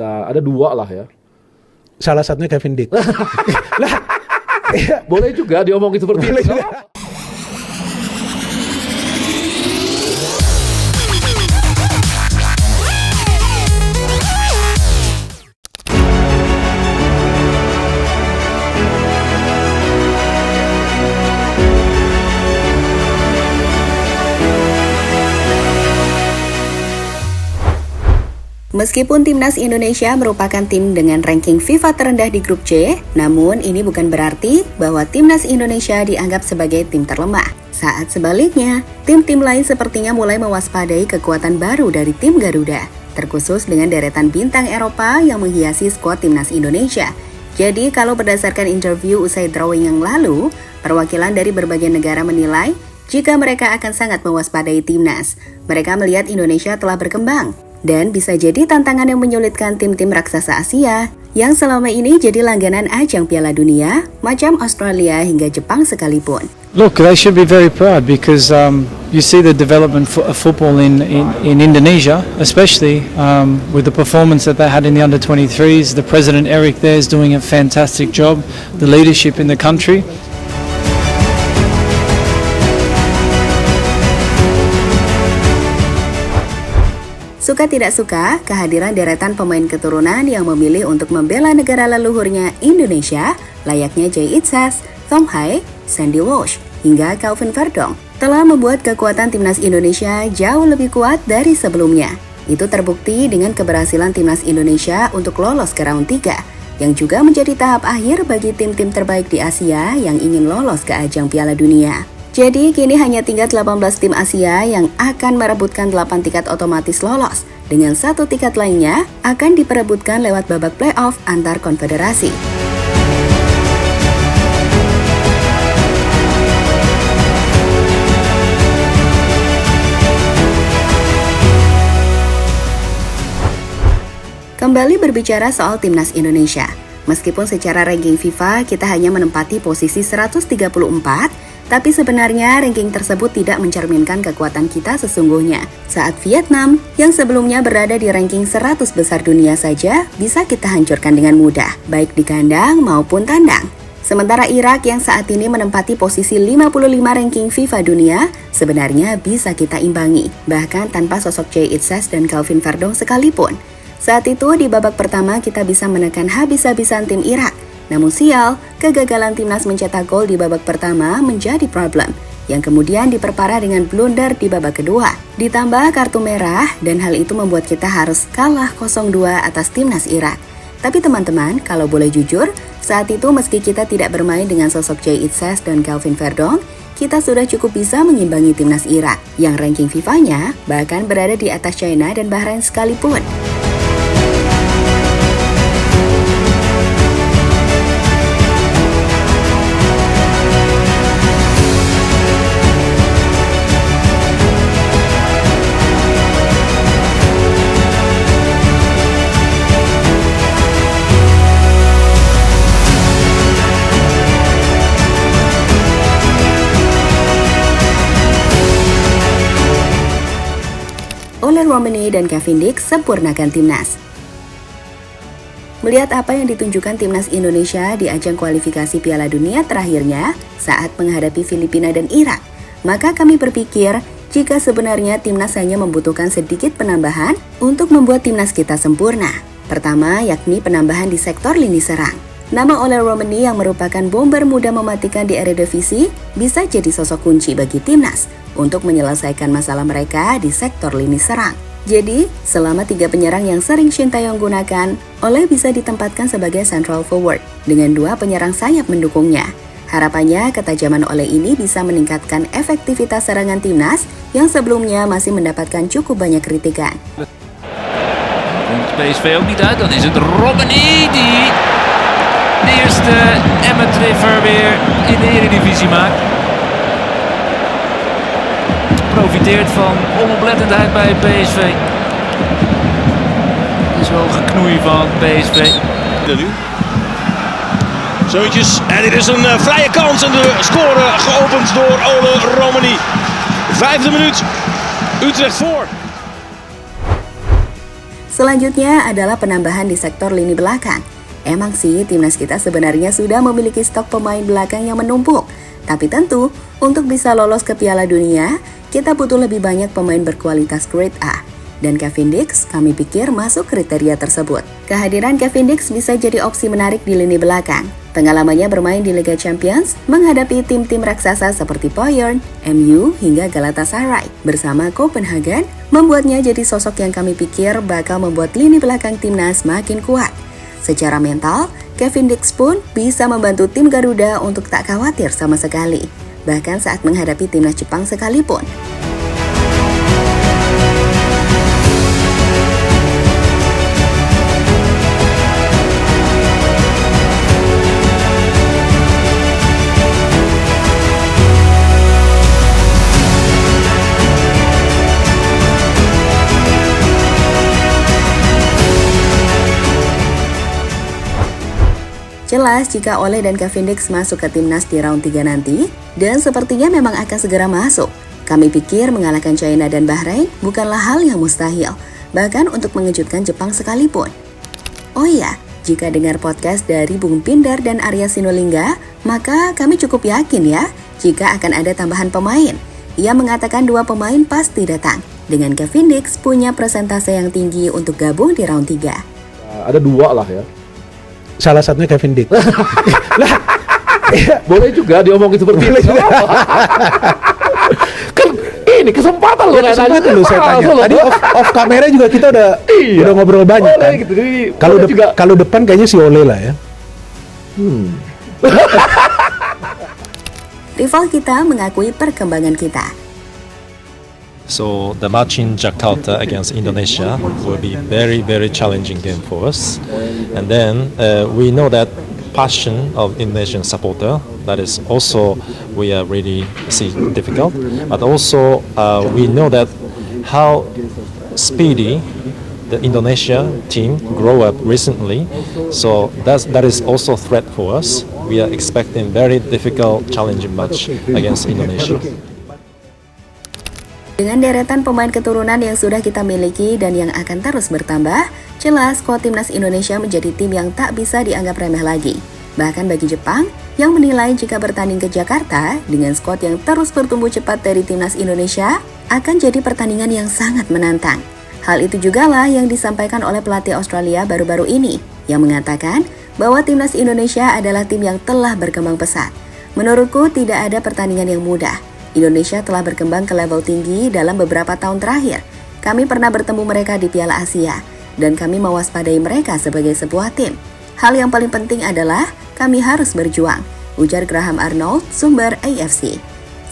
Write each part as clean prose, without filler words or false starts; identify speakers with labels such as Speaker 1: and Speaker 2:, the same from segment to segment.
Speaker 1: bisa ada 2 lah ya.
Speaker 2: Salah satunya Kevin Dick. Lah,
Speaker 1: Boleh juga diomongin seperti
Speaker 2: boleh
Speaker 1: itu.
Speaker 2: juga.
Speaker 3: Meskipun timnas Indonesia merupakan tim dengan ranking FIFA terendah di grup C, namun ini bukan berarti bahwa timnas Indonesia dianggap sebagai tim terlemah. Saat sebaliknya, tim-tim lain sepertinya mulai mewaspadai kekuatan baru dari tim Garuda, terkhusus dengan deretan bintang Eropa yang menghiasi skuad timnas Indonesia. Jadi kalau berdasarkan interview usai drawing yang lalu, perwakilan dari berbagai negara menilai jika mereka akan sangat mewaspadai timnas. Mereka melihat Indonesia telah berkembang dan bisa jadi tantangan yang menyulitkan tim-tim raksasa Asia yang selama ini jadi langganan ajang Piala Dunia, macam Australia hingga Jepang sekalipun.
Speaker 4: Look, they should be very proud because you see the development of football in Indonesia, especially with the performance that they had in the under-23s. The President Eric there is doing a fantastic job, the leadership in the country.
Speaker 3: Suka tidak suka, kehadiran deretan pemain keturunan yang memilih untuk membela negara leluhurnya Indonesia, layaknya Jay Itzas, Tom Hai, Sandy Walsh, hingga Calvin Verdong, telah membuat kekuatan timnas Indonesia jauh lebih kuat dari sebelumnya. Itu terbukti dengan keberhasilan timnas Indonesia untuk lolos ke round 3, yang juga menjadi tahap akhir bagi tim-tim terbaik di Asia yang ingin lolos ke ajang Piala Dunia. Jadi kini hanya tinggal 18 tim Asia yang akan merebutkan 8 tiket otomatis lolos, dengan 1 tiket lainnya akan diperebutkan lewat babak playoff antar konfederasi. Kembali berbicara soal timnas Indonesia. Meskipun secara ranking FIFA kita hanya menempati posisi 134, tapi sebenarnya ranking tersebut tidak mencerminkan kekuatan kita sesungguhnya. Saat Vietnam, yang sebelumnya berada di ranking 100 besar dunia saja, bisa kita hancurkan dengan mudah, baik di kandang maupun tandang. Sementara Irak yang saat ini menempati posisi 55 ranking FIFA dunia, sebenarnya bisa kita imbangi, bahkan tanpa sosok Jay Itzas dan Calvin Verdong sekalipun. Saat itu di babak pertama kita bisa menekan habis-habisan tim Irak. Namun sial, kegagalan timnas mencetak gol di babak pertama menjadi problem, yang kemudian diperparah dengan blunder di babak kedua. Ditambah kartu merah, dan hal itu membuat kita harus kalah 0-2 atas timnas Irak. Tapi teman-teman, kalau boleh jujur, saat itu meski kita tidak bermain dengan sosok Jay Itzas dan Calvin Verdong, kita sudah cukup bisa mengimbangi timnas Irak, yang ranking FIFA-nya bahkan berada di atas China dan Bahrain sekalipun. Ole Romani dan Kevin Dick sempurnakan timnas. Melihat apa yang ditunjukkan timnas Indonesia di ajang kualifikasi Piala Dunia terakhirnya saat menghadapi Filipina dan Irak, maka kami berpikir jika sebenarnya timnas hanya membutuhkan sedikit penambahan untuk membuat timnas kita sempurna. Pertama, yakni penambahan di sektor lini serang. Nama Ole Romani yang merupakan bomber muda mematikan di Eredivisie bisa jadi sosok kunci bagi timnas untuk menyelesaikan masalah mereka di sektor lini serang. Jadi, selama 3 penyerang yang sering Shin Tae-yong gunakan, Ole bisa ditempatkan sebagai central forward dengan 2 penyerang sayap mendukungnya. Harapannya, ketajaman Ole ini bisa meningkatkan efektivitas serangan timnas yang sebelumnya masih mendapatkan cukup banyak kritikan.
Speaker 5: Komt PSV ook niet uit, dan is het Romani die de eerste Emmen-treffer weer in de Eredivisie maakt. Profiteert van onoplettendheid bij PSV. Het is wel geknoei van PSV.
Speaker 6: Nu. Zoontjes, en dit is een vrije kans en de score geopend door Ole Romani. 5e minuut, Utrecht voor.
Speaker 3: Selanjutnya adalah penambahan di sektor lini belakang. Emang sih timnas kita sebenarnya sudah memiliki stok pemain belakang yang menumpuk. Tapi tentu, untuk bisa lolos ke Piala Dunia, kita butuh lebih banyak pemain berkualitas grade A. Dan Kevin Dix kami pikir masuk kriteria tersebut. Kehadiran Kevin Dix bisa jadi opsi menarik di lini belakang. Pengalamannya bermain di Liga Champions, menghadapi tim-tim raksasa seperti Bayern, MU, hingga Galatasaray bersama Copenhagen, membuatnya jadi sosok yang kami pikir bakal membuat lini belakang timnas makin kuat. Secara mental, Kevin Dix pun bisa membantu tim Garuda untuk tak khawatir sama sekali, bahkan saat menghadapi timnas Jepang sekalipun. Jelas jika Ole dan Kevin Dix masuk ke timnas di round 3 nanti, dan sepertinya memang akan segera masuk. Kami pikir mengalahkan China dan Bahrain bukanlah hal yang mustahil, bahkan untuk mengejutkan Jepang sekalipun. Oh iya, jika dengar podcast dari Bung Pindar dan Arya Sinulinga, maka kami cukup yakin ya, jika akan ada tambahan pemain. Ia mengatakan 2 pemain pasti datang, dengan Kevin Dix punya persentase yang tinggi untuk gabung di round 3.
Speaker 1: Ada 2 lah ya.
Speaker 2: Salah satunya Kevin Dix. Lah,
Speaker 1: Boleh juga diomongin seperti itu. Kan ini kesempatan loh.
Speaker 2: kesempatan lu saya tanya. Tadi off kamera juga kita udah ngobrol banyak kan.
Speaker 1: Gitu. Jadi,
Speaker 2: Kalau depan kayaknya si Ole lah ya.
Speaker 3: Rival kita mengakui perkembangan kita.
Speaker 7: So the match in Jakarta against Indonesia will be very, very challenging game for us. And then we know that passion of Indonesian supporter, that is also we are really see difficult. But also we know that how speedy the Indonesia team grow up recently. So that is also a threat for us. We are expecting very difficult, challenging match against Indonesia.
Speaker 3: Dengan deretan pemain keturunan yang sudah kita miliki dan yang akan terus bertambah, jelas skuad timnas Indonesia menjadi tim yang tak bisa dianggap remeh lagi. Bahkan bagi Jepang, yang menilai jika bertanding ke Jakarta dengan skuad yang terus bertumbuh cepat dari timnas Indonesia, akan jadi pertandingan yang sangat menantang. Hal itu jugalah yang disampaikan oleh pelatih Australia baru-baru ini, yang mengatakan bahwa timnas Indonesia adalah tim yang telah berkembang pesat. Menurutku tidak ada pertandingan yang mudah. Indonesia telah berkembang ke level tinggi dalam beberapa tahun terakhir. Kami pernah bertemu mereka di Piala Asia, dan kami mewaspadai mereka sebagai sebuah tim. Hal yang paling penting adalah kami harus berjuang, ujar Graham Arnold, sumber AFC.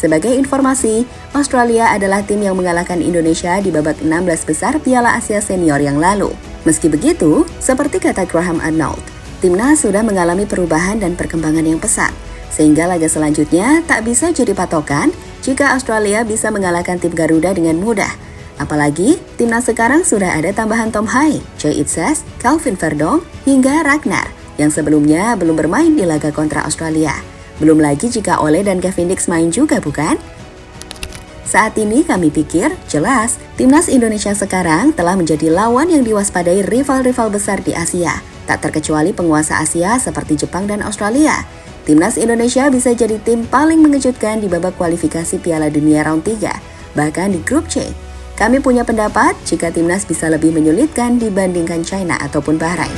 Speaker 3: Sebagai informasi, Australia adalah tim yang mengalahkan Indonesia di babak 16 besar Piala Asia Senior yang lalu. Meski begitu, seperti kata Graham Arnold, timnas sudah mengalami perubahan dan perkembangan yang pesat, sehingga laga selanjutnya tak bisa jadi patokan jika Australia bisa mengalahkan tim Garuda dengan mudah. Apalagi, timnas sekarang sudah ada tambahan Tom Hai, Choi It-ses, Calvin Verdong, hingga Ragnar, yang sebelumnya belum bermain di laga kontra Australia. Belum lagi jika Ole dan Kevin Dix main juga, bukan? Saat ini kami pikir, jelas, timnas Indonesia sekarang telah menjadi lawan yang diwaspadai rival-rival besar di Asia, tak terkecuali penguasa Asia seperti Jepang dan Australia. Timnas Indonesia bisa jadi tim paling mengejutkan di babak kualifikasi Piala Dunia round 3, bahkan di grup C. Kami punya pendapat jika timnas bisa lebih menyulitkan dibandingkan China ataupun Bahrain.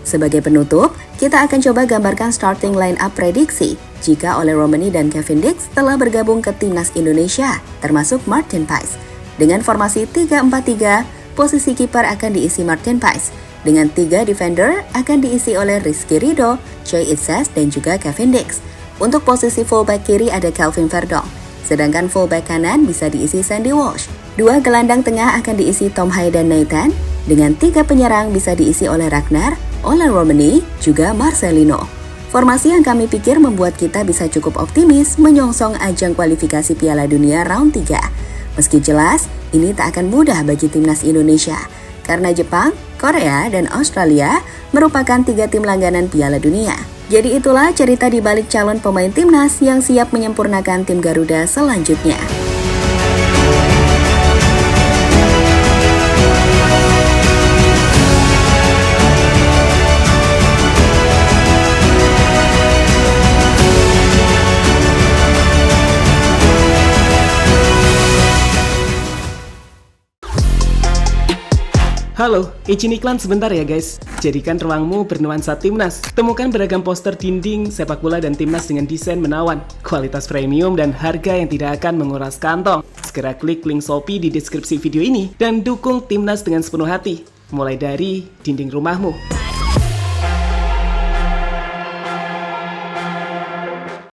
Speaker 3: Sebagai penutup, kita akan coba gambarkan starting line-up prediksi jika Ole Romani dan Kevin Dix telah bergabung ke timnas Indonesia, termasuk Martin Pais. Dengan formasi 3-4-3, posisi kiper akan diisi Martin Pais. Dengan 3 defender akan diisi oleh Rizky Ridho, Choi It-ses, dan juga Kevin Dix. Untuk posisi fullback kiri ada Calvin Verdong, sedangkan fullback kanan bisa diisi Sandy Walsh. 2 gelandang tengah akan diisi Tom Hai dan Nathan, dengan 3 penyerang bisa diisi oleh Ragnar, Ole Romani, juga Marcelino. Formasi yang kami pikir membuat kita bisa cukup optimis menyongsong ajang kualifikasi Piala Dunia round 3. Meski jelas, ini tak akan mudah bagi timnas Indonesia. karena Jepang, Korea, dan Australia merupakan 3 tim langganan Piala Dunia. Jadi itulah cerita di balik calon pemain timnas yang siap menyempurnakan tim Garuda selanjutnya.
Speaker 8: Halo, izin iklan sebentar ya guys. Jadikan ruangmu bernuansa timnas. Temukan beragam poster dinding, sepak bola dan timnas dengan desain menawan, kualitas premium dan harga yang tidak akan menguras kantong. Segera klik link Shopee di deskripsi video ini dan dukung timnas dengan sepenuh hati. Mulai dari dinding rumahmu.